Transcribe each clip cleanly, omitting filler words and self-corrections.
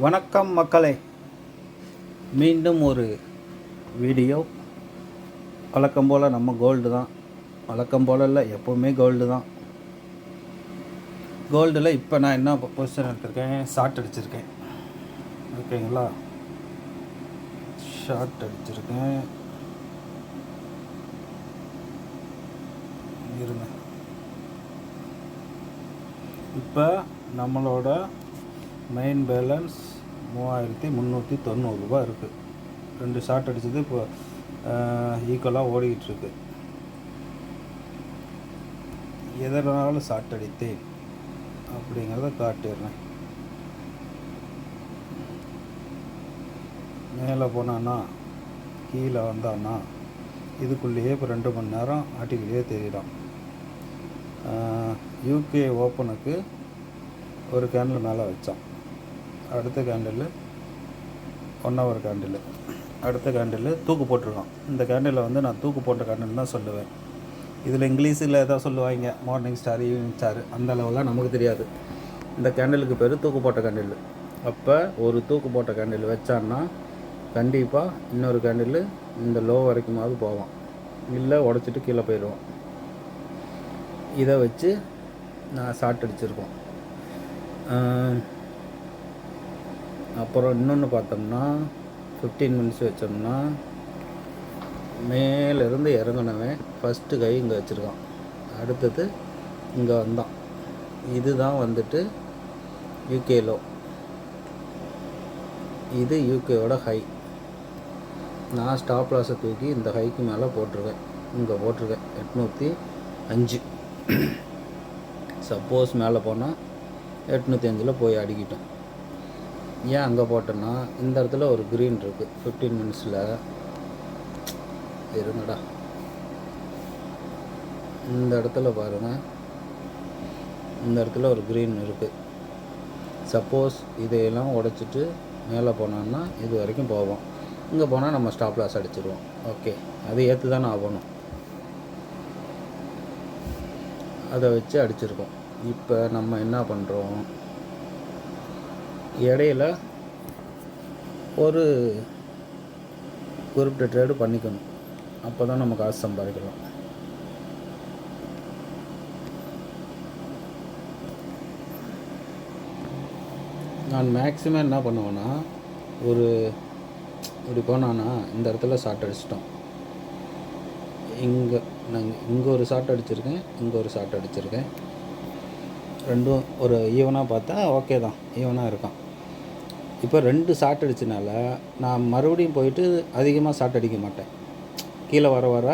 வணக்கம் மக்களே, மீண்டும் ஒரு வீடியோ. வழக்கம் போல் நம்ம கோல்டு தான். வழக்கம் போல் இல்லை, எப்போவுமே கோல்டு தான். கோல்டில் இப்போ நான் என்ன பொசிஷன் எடுத்திருக்கேன், ஷார்ட் அடிச்சிருக்கேன். ஓகேங்களா, ஷார்ட் அடிச்சிருக்கேன். இருங்க, இப்போ நம்மளோட மெயின் பேலன்ஸ் 3390 ரூபா இருக்குது. 2 ஷார்ட் அடித்தது இப்போ ஈக்குவலாக ஓடிக்கிட்டு இருக்கு. எதனால ஷார்ட் அடித்தேன் அப்படிங்கிறத காட்டிடுறேன். மேலே போனான்னா கீழே வந்தான்னா இதுக்குள்ளேயே இப்போ 2 மணி நேரம் ஆட்டிக்கிட்டே தெரியிடும். யூகே ஓப்பனுக்கு ஒரு கேண்டில் மேலே வச்சான். அடுத்த கேண்டில் 1 ஹவர் கேண்டில், அடுத்த கேண்டில் தூக்கு போட்டிருக்கான். இந்த கேண்டில் வந்து நான் தூக்கு போட்ட கேண்டில் தான் சொல்லுவேன். இதில் இங்கிலீஷில் எதாவது சொல்லுவாங்க, மார்னிங் ஸ்டார், ஈவினிங் ஸ்டார், அந்த அளவுலாம் நமக்கு தெரியாது. இந்த கேண்டிலுக்கு பேர் தூக்கு போட்ட கேண்டில். அப்போ ஒரு தூக்கு போட்ட கேண்டில் வச்சான்னா கண்டிப்பாக இன்னொரு கேண்டில் இந்த லோ வரைக்குமாவது போவான், இல்லை உடச்சிட்டு கீழே போயிடுவான். இதை வச்சு நான் ஷார்ட் அடிச்சிருக்கோம். அப்புறம் இன்னொன்று பார்த்தோம்னா 15 மினிட்ஸ் வச்சோம்னா மேலேருந்து இறங்கினவன் ஃபஸ்ட்டு கை இங்கே வச்சுருக்கான், அடுத்தது இங்கே வந்தான். இதுதான் வந்துட்டு யூகே லோ, இது யூகேவோட ஹை. நான் ஸ்டாப் லாஸை தூக்கி இந்த ஹைக்கு மேலே போட்டிருக்கேன், இங்கே போட்டிருக்கேன் 805. சப்போஸ் மேலே போனால் 805 போய் அடிக்கிட்டோம். ஏன் அங்கே போட்டோன்னா இந்த இடத்துல ஒரு க்ரீன் இருக்குது. 15 மினிட்ஸில் இருங்கடா, இந்த இடத்துல பாருங்கள், இந்த இடத்துல ஒரு க்ரீன் இருக்குது. சப்போஸ் இதையெல்லாம் உடைச்சிட்டு மேலே போனோன்னா இது வரைக்கும் போவோம். இங்கே போனால் நம்ம ஸ்டாப் லாஸ் அடிச்சிடுவோம். ஓகே, அதை ஏற்று தானே ஆகணும். அதை வச்சு அடிச்சிருக்கோம். இப்போ நம்ம என்ன பண்ணுறோம், இடையில ஒரு குறிப்பிட்ட ட்ரேடு பண்ணிக்கணும். அப்போ தான் நம்ம காசு சம்பாதிக்கலாம். நான் மேக்ஸிமம் என்ன பண்ணுவேன்னா, ஒரு இப்படி போனான்னா இந்த இடத்துல ஷார்ட் அடிச்சிட்டோம், இங்கே ஒரு ஷார்ட் அடிச்சிருக்கேன், இங்கே ஒரு ஷார்ட் அடிச்சிருக்கேன். ரெண்டும் ஒரு ஈவனாக பார்த்தா ஓகே தான், ஈவனாக இருக்கான். இப்போ 2 ஷார்ட் அடிச்சனால நான் மறுபடியும் போயிட்டு அதிகமாக ஷார்ட் அடிக்க மாட்டேன். கீழே வர வர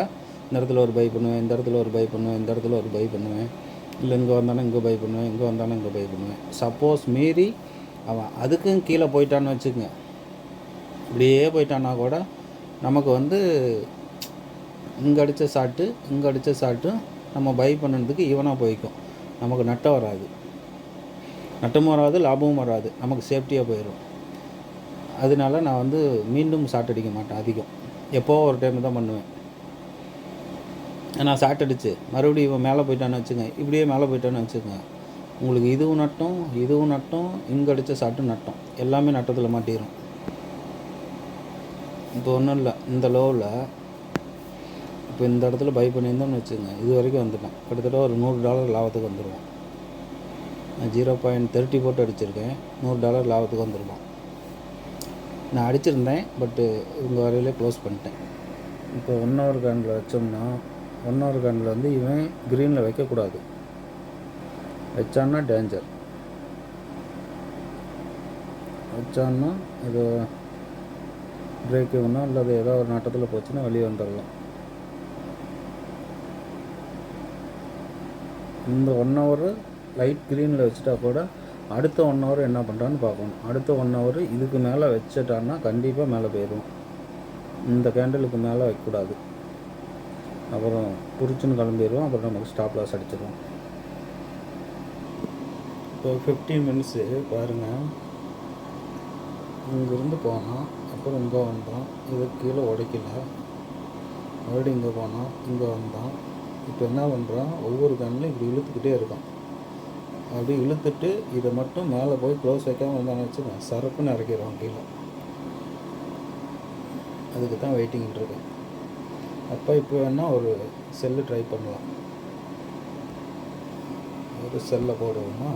இந்த இடத்துல ஒரு பை பண்ணுவேன், இந்த இடத்துல ஒரு பை பண்ணுவேன், இந்த இடத்துல ஒரு பை பண்ணுவேன், இல்லை இங்கே வந்தானே இங்கே பை பண்ணுவேன், இங்கே வந்தானே இங்கே பை பண்ணுவேன். சப்போஸ் மீறி அவன் அதுக்கும் கீழே போயிட்டான்னு வச்சுக்கோங்க, இப்படியே போயிட்டான்னா கூட நமக்கு வந்து இங்கே அடித்த ஷார்ட்டு இங்கே அடித்த ஷார்ட்டும் நம்ம பை பண்ணுறதுக்கு ஈவனாக போய்க்கும். நமக்கு நட்டம் வராது, நட்டமும் வராது, லாபமும் வராது, நமக்கு சேஃப்டியாக போயிடும். அதனால நான் வந்து மீண்டும் ஷார்ட் அடிக்க மாட்டேன். அதிகம் எப்போ ஒரு டைம் தான் பண்ணுவேன். நான் ஷார்ட் அடித்து மறுபடியும் இவன் மேலே போயிட்டான்னு வச்சுங்க, இப்படியே மேலே போயிட்டான்னு வச்சுக்கோங்க, உங்களுக்கு இதுவும் நட்டம், இதுவும் நட்டம், இங்கே அடித்த ஷார்ட்டும் நட்டம், எல்லாமே நட்டத்தில் மாட்டிடும். இப்போ ஒன்றும் இல்லை, இந்த லோவில் இப்போ இந்த இடத்துல பை பண்ணியிருந்தோம்னு வச்சுக்கோங்க, இது வரைக்கும் வந்துட்டேன். கிட்டத்தட்ட ஒரு $100 லாபத்துக்கு வந்துடுவோம். நான் 0.30 போட்டு அடிச்சிருக்கேன், $100 லாபத்துக்கு வந்துடுவான். நான் அடிச்சிருந்தேன், பட்டு இங்கே வரையிலே க்ளோஸ் பண்ணிட்டேன். இப்போ 1 ஹவர் கேண்டில் வச்சோம்னா 1 ஹவர் கேண்டில் வந்து இவன் க்ரீனில் வைக்கக்கூடாது. வச்சான்னா டேஞ்சர். வச்சான்னா இது பிரேக் இவனா இல்லை ஏதோ ஒரு நாட்டத்தில் போச்சுன்னா வெளியே வந்துடலாம். இந்த 1 ஹவர் லைட் க்ரீனில் வச்சுட்டா கூட அடுத்த 1 ஹவர் என்ன பண்ணுறான்னு பார்க்கணும். அடுத்த 1 ஹவர் இதுக்கு மேலே வச்சுட்டான்னா கண்டிப்பாக மேலே போயிடும். இந்த கேண்டலுக்கு மேலே வைக்கக்கூடாது, அப்புறம் புரிச்சுன்னு கிளம்பிடுவோம். அப்புறம் நமக்கு ஸ்டாப் லாஸ் அடிச்சிடுவோம். இப்போ 15 மினிட்ஸு பாருங்கள், இங்கேருந்து போனால் அப்புறம் இங்கே வந்தோம், இது கீழே உடைக்கல, மறுபடியும் இங்கே போனால் இங்கே வந்தோம். இப்போ என்ன பண்ணுறான், ஒவ்வொரு கண்ணிலும் இப்படி இழுத்துக்கிட்டே இருக்கான். அப்படி இழுத்துட்டு இதை மட்டும் மேலே போய் க்ளோஸ் வைக்காமல் வந்தான்னு வச்சுக்கோங்க, சரப்புன்னு இறக்கிடுவோம் கீழே. அதுக்கு தான் வெயிட்டிங்கிட்டு இருக்கேன். அப்போ இப்போ வேணால் ஒரு செல்லு ட்ரை பண்ணலாம். ஒரு செல்லை போடுவோமா,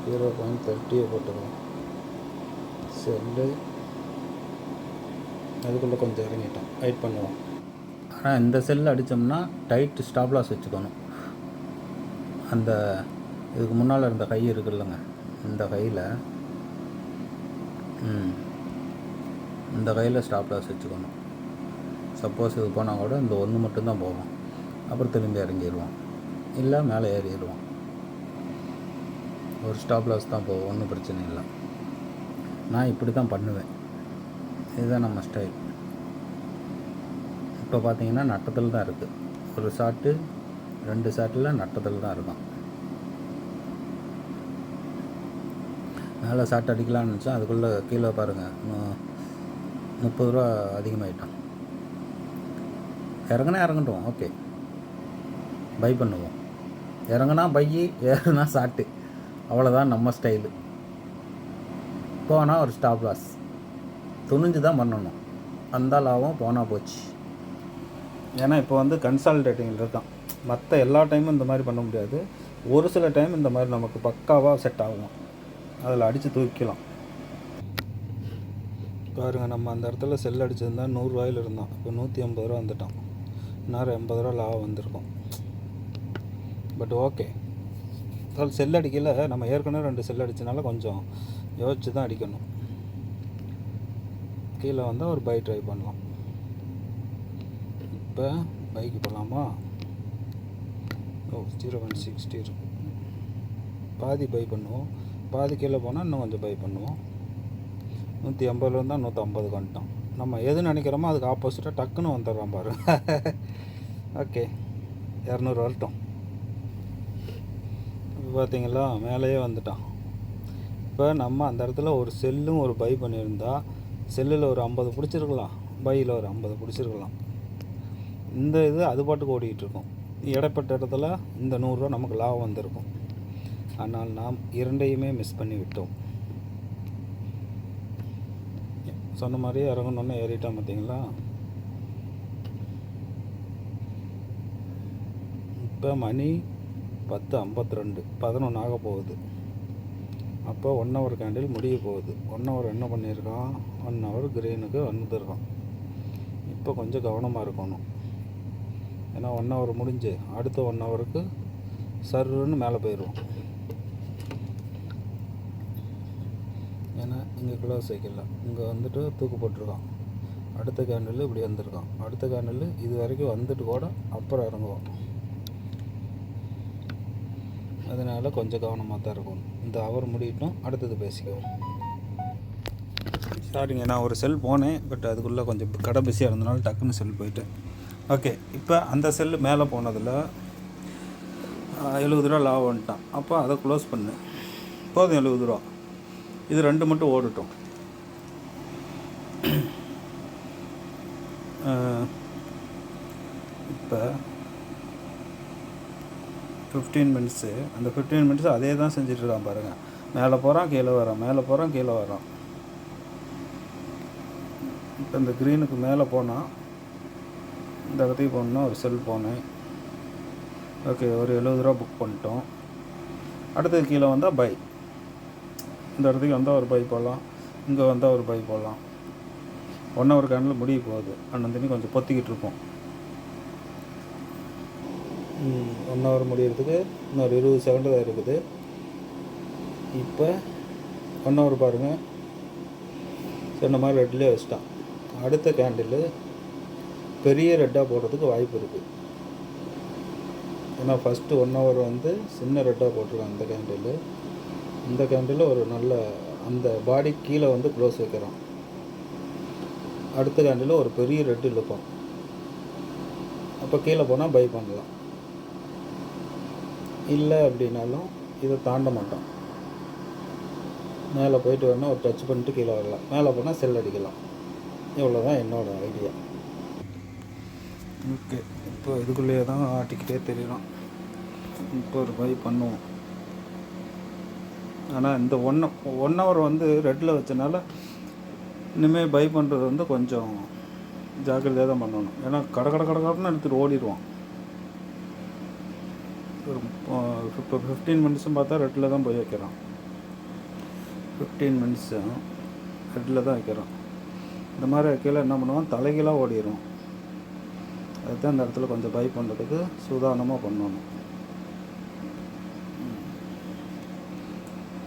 0.30 போட்டுக்கலாம் செல்லு. அதுக்குள்ளே கொஞ்சம் இறங்கிட்டோம், வெயிட் பண்ணுவோம். ஆனால் இந்த செல்லு அடித்தோம்னா டைட் ஸ்டாப் லாஸ் வச்சுக்கணும். அந்த இதுக்கு முன்னால் இருந்த கை இருக்குல்லங்க, இந்த கையில் இந்த கையில் ஸ்டாப் லாஸ் வச்சுக்கணும். சப்போஸ் இது போனால் கூட இந்த ஒன்று மட்டும்தான் போவோம், அப்புறம் திரும்பி இறங்கிடுவோம், இல்லை மேலே ஏறிடுவோம். ஒரு ஸ்டாப் லாஸ் தான் போகும், ஒன்றும் பிரச்சனை இல்லை. நான் இப்படி தான் பண்ணுவேன், இதுதான் நம்ம ஸ்டைல். இப்போ பார்த்தீங்கன்னா நட்டத்தில் தான் இருக்குது. ஒரு ஷாட்டு 2 ஷாட்டில் நட்டத்தில் தான் இருக்கும். மேலே ஷாட் அடிக்கலான்னு நினச்சா அதுக்குள்ளே கீழே பாருங்கள் 30 ரூபா அதிகமாகிட்டோம். இறங்கட்டும், ஓகே, பை பண்ணுவோம். இறங்குனா பை, ஏறுனா ஷாட்டு, அவ்வளோதான் நம்ம ஸ்டைலு. போனால் ஒரு ஸ்டாப் லாஸ் துணிஞ்சு தான் பண்ணணும், அந்த லாபம் போனால் போச்சு. ஏன்னா இப்போ வந்து கன்சால்டேட்டிங்கில் இருக்கான். மற்ற எல்லா டைமும் இந்த மாதிரி பண்ண முடியாது, ஒரு சில டைம் இந்த மாதிரி நமக்கு பக்காவாக செட் ஆகும், அதில் அடித்து தூக்கலாம். பாருங்கள், நம்ம அந்த இடத்துல செல் அடிச்சிருந்தா 100 ரூபாயில் இருந்தோம், இப்போ 150 ரூபா வந்துட்டோம். இன்னும் 80 ரூபா லாபம் வந்திருக்கும். பட் ஓகே, அதாவது செல் அடிக்கல, நம்ம ஏற்கனவே 2 செல் அடித்தனால கொஞ்சம் யோசிச்சு தான் அடிக்கணும். கீழே வந்தால் ஒரு பை ட்ரை பண்ணலாம். இப்போ பைக்கு போகலாமா? 0.60 இருக்கு, பாதி பை பண்ணுவோம். பாதி கீழே போனால் இன்னும் கொஞ்சம் பை பண்ணுவோம். 180 இருந்தால் 150 வந்துட்டோம். நம்ம எது நினைக்கிறோமோ அதுக்கு ஆப்போசிட்டாக டக்குன்னு வந்துடுறோம் பாரு. ஓகே, 200 வரட்டும். இப்போ பார்த்தீங்களா, மேலேயே வந்துட்டான். இப்போ நம்ம அந்த இடத்துல ஒரு செல்லும் ஒரு பை பண்ணியிருந்தா, செல்லில் ஒரு 50 பிடிச்சிருக்கலாம், பையில் ஒரு 50 பிடிச்சிருக்கலாம். இந்த இது அது பாட்டுக்கு ஓடிக்கிட்டு இருக்கும். இடைப்பட்ட இடத்துல இந்த 100 ரூபா நமக்கு லாபம் வந்திருக்கும். ஆனால் நாம் இரண்டையுமே மிஸ் பண்ணி விட்டோம். சொன்ன மாதிரியே இறங்கணுன்னு ஏறிட்டோம் பார்த்தீங்களா. இப்போ மணி 10:52, 11 ஆக போகுது. அப்போ 1 ஹவர் கேண்டில் முடிய போகுது. 1 ஹவர் என்ன பண்ணியிருக்கான், 1 ஹவர் க்ரீனுக்கு வந்துருக்கான். இப்போ கொஞ்சம் கவனமாக இருக்கணும், ஏன்னா 1 ஹவர் முடிஞ்சு அடுத்த 1 ஹவருக்கு சர்ன்னு மேலே போயிடுவோம். ஏன்னா இங்கே க்ளோஸ் வைக்கல, இங்கே வந்துட்டு தூக்கு போட்டிருக்கான். அடுத்த கேண்டில் இப்படி வந்திருக்கான். அடுத்த கேண்டில் இது வரைக்கும் வந்துட்டு கூட அப்புறம் இறங்குவோம். அதனால் கொஞ்சம் கவனமாக தான் இருக்கும். இந்த ஹவர் முடியட்டும், அடுத்தது பேசிக்குவோம். சாரிங்க, நான் ஒரு செல் போனேன், பட் அதுக்குள்ளே கொஞ்சம் கடை பிஸியாக இருந்தனால டக்குன்னு செல் போயிட்டேன். ஓகே, இப்போ அந்த செல்லு மேலே போனதில் 70 ரூபா லாபம் வந்துட்டான். அப்போ அதை க்ளோஸ் பண்ணு, போதும் 70 ரூபா. இது 2 மட்டும் ஓடட்டும். இப்போ 15 மினிட்ஸு, அந்த 15 மினிட்ஸ் அதே தான் செஞ்சிட்ருக்கான் பாருங்கள். மேலே போகிறான், கீழே வரான், மேலே போகிறான், கீழே வரான். இப்போ இந்த க்ரீனுக்கு மேலே போனால், இந்த இடத்துக்கு போகணுன்னா ஒரு செல் போனேன். ஓகே, ஒரு 70 ரூபா புக் பண்ணிட்டோம். அடுத்தது கீழே வந்தால் பை. இந்த இடத்துக்கு வந்தால் ஒரு பை போடலாம், இங்கே வந்தால் ஒரு பை போடலாம். 1 ஹவர் கேண்டில் முடிய போகுது. அண்ணன் தண்ணி கொஞ்சம் பொத்திக்கிட்டு இருப்போம். 1 ஹவர் முடிகிறதுக்கு இன்னொரு 20 செகண்டு தான் இருக்குது. இப்போ 1 ஹவர் பாருங்கள், சொன்ன மாதிரி ரெட்லேயே வச்சுட்டான். அடுத்த கேண்டில் பெரிய ரெட்டாக போடுறதுக்கு வாய்ப்பு இருக்குது. ஏன்னா ஃபஸ்ட்டு 1 ஹவர் வந்து சின்ன ரெட்டாக போட்டிருக்கான் இந்த கேண்டில். இந்த கேண்டில் ஒரு நல்ல அந்த பாடி கீழே வந்து க்ளோஸ் வைக்கிறான். அடுத்த கேண்டில் ஒரு பெரிய ரெட்டு இழுப்போம். அப்போ கீழே போனால் பை பண்ணலாம். இல்லை அப்படின்னாலும் இதை தாண்ட மாட்டோம். மேலே போயிட்டு வேணால் ஒரு டச் பண்ணிட்டு கீழே வரலாம். மேலே போனால் செல் அடிக்கலாம். இவ்வளோ தான் என்னோடய ஐடியா. ஓகே, இப்போ இதுக்குள்ளேயே தான் ஆட்டிக்கிட்டே தெரியலாம். இப்போ ஒரு பை பண்ணுவோம். ஆனால் இந்த ஒன் ஹவர் வந்து ரெட்டில் வச்சனால இனிமேல் பை பண்ணுறது வந்து கொஞ்சம் ஜாக்கிரதையாக தான் பண்ணணும். ஏன்னா கடன்னு எடுத்துகிட்டு ஓடிடுவான். ஒரு இப்போ 15 மினிட்ஸும் பார்த்தா ரெட்டில் தான் போய் வைக்கிறான். 15 மினிட்ஸும் ரெட்டில் தான் வைக்கிறான். இந்த மாதிரி வைக்கையில் என்ன பண்ணுவான், தலைகீழாக ஓடிடும். அதுதான் இந்த இடத்துல கொஞ்சம் பை பண்ணுறதுக்கு சுதாரணமாக பண்ணணும்.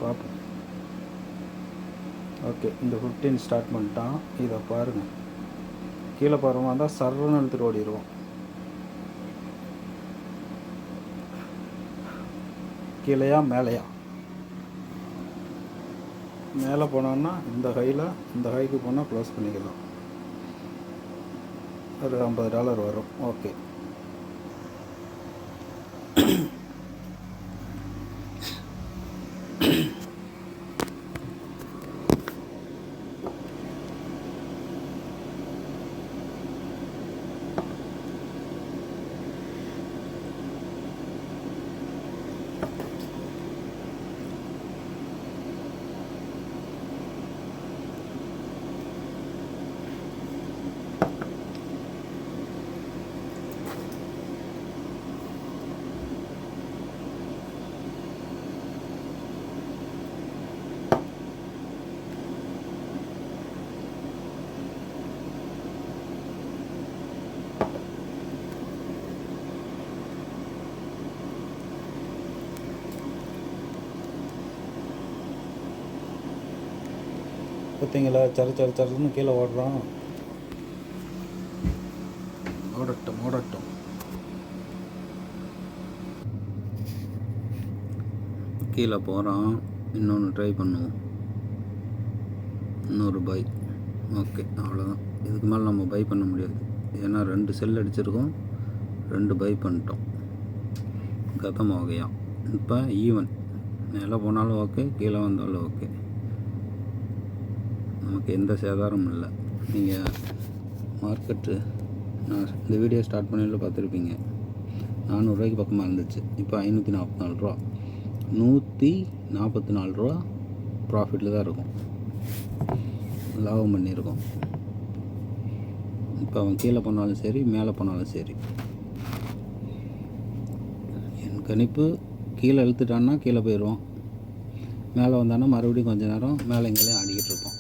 பார்ப்போம். ஓகே, இந்த 15 ஸ்டார்ட் பண்ணிட்டான். இதை பாருங்கள், கீழே பாருமா இருந்தால் சர்றன்னு எடுத்துகிட்டு ஓடிடுவோம். கீழேயா மேலேயா? மேலே போனோன்னா இந்த ஹைக்கு போனால் க்ளோஸ் பண்ணிக்கலாம். ஒரு $50 வரும். ஓகே, பார்த்தீங்களா? சருன்னு கீழே ஓடுறான். ஓடட்டும். கீழே போகிறான். இன்னொன்று ட்ரை பண்ணுவோம். இன்னொரு பை. ஓகே, அவ்வளோதான். இதுக்கு மேலே நம்ம பை பண்ண முடியாது. ஏன்னா 2 செல் அடிச்சிருக்கோம், 2 பை பண்ணிட்டோம். கதம் ஓகையா. இப்போ ஈவன். மேலே போனாலும் ஓகே, கீழே வந்தாலும் ஓகே. நமக்கு எந்த சேதாரமும் இல்லை. நீங்கள் மார்க்கெட்டு நான் இந்த வீடியோ ஸ்டார்ட் பண்ணியில் பார்த்துருப்பீங்க. 400 ரூபாய்க்கு பக்கமாக இருந்துச்சு. இப்போ 544 ரூபா, 144 ரூபா ப்ராஃபிட்டில் தான் இருக்கும். லாபம் பண்ணியிருக்கோம். இப்போ அவன் கீழே போனாலும் சரி, மேலே போனாலும் சரி, என் கணிப்பு கீழே இழுத்துட்டான்னா கீழே போயிடுவோம். மேலே வந்தானா மறுபடியும் கொஞ்சம் நேரம் மேலே எங்கேயும் ஆடிக்கிட்டு இருப்போம்.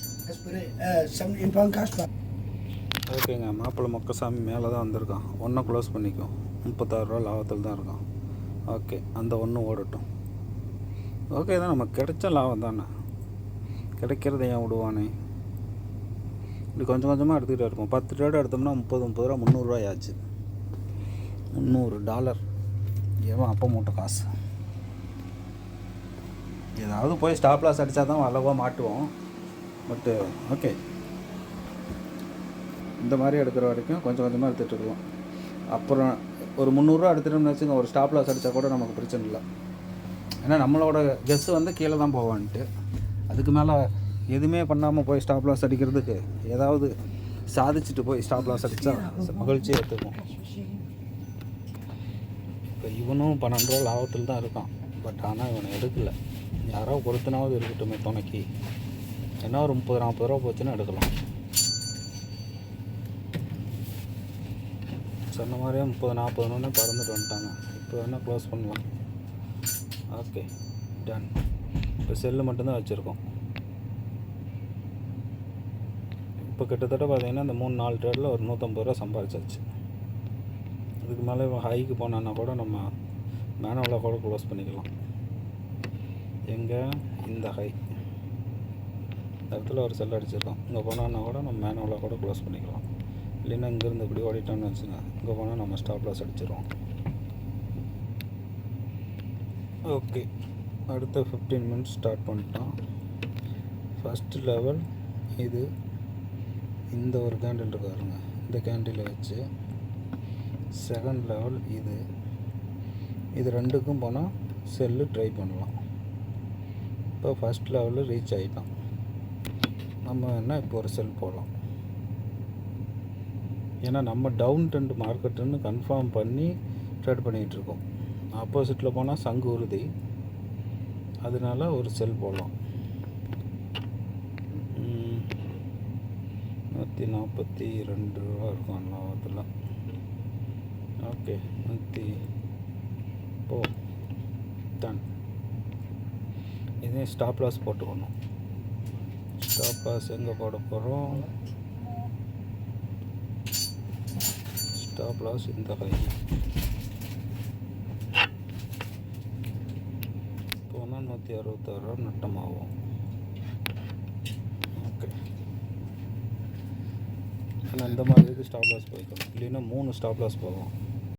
ஓகேங்க, மாப்பிள்ளை மொக்கசாமி மேலே தான் வந்திருக்கான். ஒன்றை க்ளோஸ் பண்ணிக்கும். 36 ரூபா லாபத்தில் தான் இருக்கான். ஓகே, அந்த ஒன்று ஓடட்டும். ஓகே தான், நமக்கு கிடைச்ச லாபம் தானே. கிடைக்கிறத ஏன் விடுவானே? இப்படி கொஞ்சம் கொஞ்சமாக எடுத்துக்கிட்டே இருப்போம். 10 ட்ரேட் எடுத்தோம்னா 30 ரூபா, 300 ரூபாய் ஆச்சு. $300 ஏன் அப்போ மூட்டை காசு. ஏதாவது போய் ஸ்டாப் லாஸ் அடித்தா தான் அளவாக மாட்டுவோம். பட்டு ஓகே, இந்த மாதிரி எடுக்கிற வரைக்கும் கொஞ்சம் கொஞ்சமாக எடுத்துகிட்ருக்குவோம். அப்புறம் ஒரு 300 ரூபா எடுத்துட்டோம்னு வச்சுங்க, ஒரு ஸ்டாப் லாஸ் அடித்தா கூட நமக்கு பிரச்சனை இல்லை. ஏன்னா நம்மளோட கெஸ்ஸு வந்து கீழே தான் போவான்ட்டு. அதுக்கு மேலே எதுவுமே பண்ணாமல் போய் ஸ்டாப் லாஸ் அடிக்கிறதுக்கு ஏதாவது சாதிச்சுட்டு போய் ஸ்டாப் லாஸ் அடித்தா மகிழ்ச்சியாக எடுத்துக்கும். இப்போ இவனும் 12 ரூபா லாபத்தில் தான் இருக்கான். பட் ஆனால் இவனை எடுக்கலை. யாரோ பொறுத்தனாவது இருக்கட்டுமே துணைக்கி. ஏன்னா ஒரு 30-40 ரூபா போச்சுன்னா எடுக்கலாம். சொன்ன மாதிரியே 30-40 பறந்துட்டு வந்துட்டாங்க. இப்போ வேணால் க்ளோஸ் பண்ணலாம். Okay, ton. இப்போ செல்லு மட்டும்தான் வச்சுருக்கோம். இப்போ கிட்டத்தட்ட பார்த்தீங்கன்னா இந்த 3-4 ட்ரேடில் ஒரு 150 ரூபா சம்பாதிச்சாச்சு. இதுக்கு மேலே ஹைக்கு போனான்னா கூட நம்ம மேனுவலாக கூட க்ளோஸ் பண்ணிக்கலாம். எங்கே இந்த ஹை இந்த இடத்துல ஒரு செல் அடிச்சிருக்கோம். இங்கே போனான்னா கூட நம்ம மேனுவலாக கூட க்ளோஸ் பண்ணிக்கலாம். இல்லைன்னா இங்கேருந்து இப்படி ஓடிட்டோம்னு வச்சுங்க, இங்கே போனால் நம்ம ஸ்டாப் லாஸ் அடிச்சிடுவோம். ஓகே, அடுத்த 15 மினிட்ஸ் ஸ்டார்ட் பண்ணிட்டோம். ஃபஸ்ட்டு லெவல் இது. இந்த ஒரு கேண்டில் இருக்காருங்க, இந்த கேண்டிலை வச்சு. செகண்ட் லெவல் இது ரெண்டுக்கும் போனால் செல்லு ட்ரை பண்ணலாம். இப்போ ஃபஸ்ட் லெவலில் ரீச் ஆகிட்டோம். நம்ம என்ன இப்போ ஒரு செல் போடலாம். ஏன்னா நம்ம டவுன் ட்ரெண்ட் மார்க்கெட்டுன்னு கன்ஃபார்ம் பண்ணி ட்ரேட் பண்ணிகிட்ருக்கோம். ஆப்போசிட்டில் போனால் சங்கு உறுதி, அதனால ஒரு செல் போடலாம். 142 ரூபா இருக்கும் அண்ணாவத்தில். ஓகே 100 போ டன். இதே ஸ்டாப் லாஸ் போட்டுக்கணும். ஸ்டாப் லாஸ் எங்கே போட போகிறோம்? ஸ்டாப் லாஸ் இந்த ஹை போனால் 166 ரூபா நட்டமாகும். ஓகே, ஆனால் இந்த மாதிரி ஸ்டாப் லாஸ் போய்க்கணும், இல்லைன்னா 3 ஸ்டாப் லாஸ் போகும்.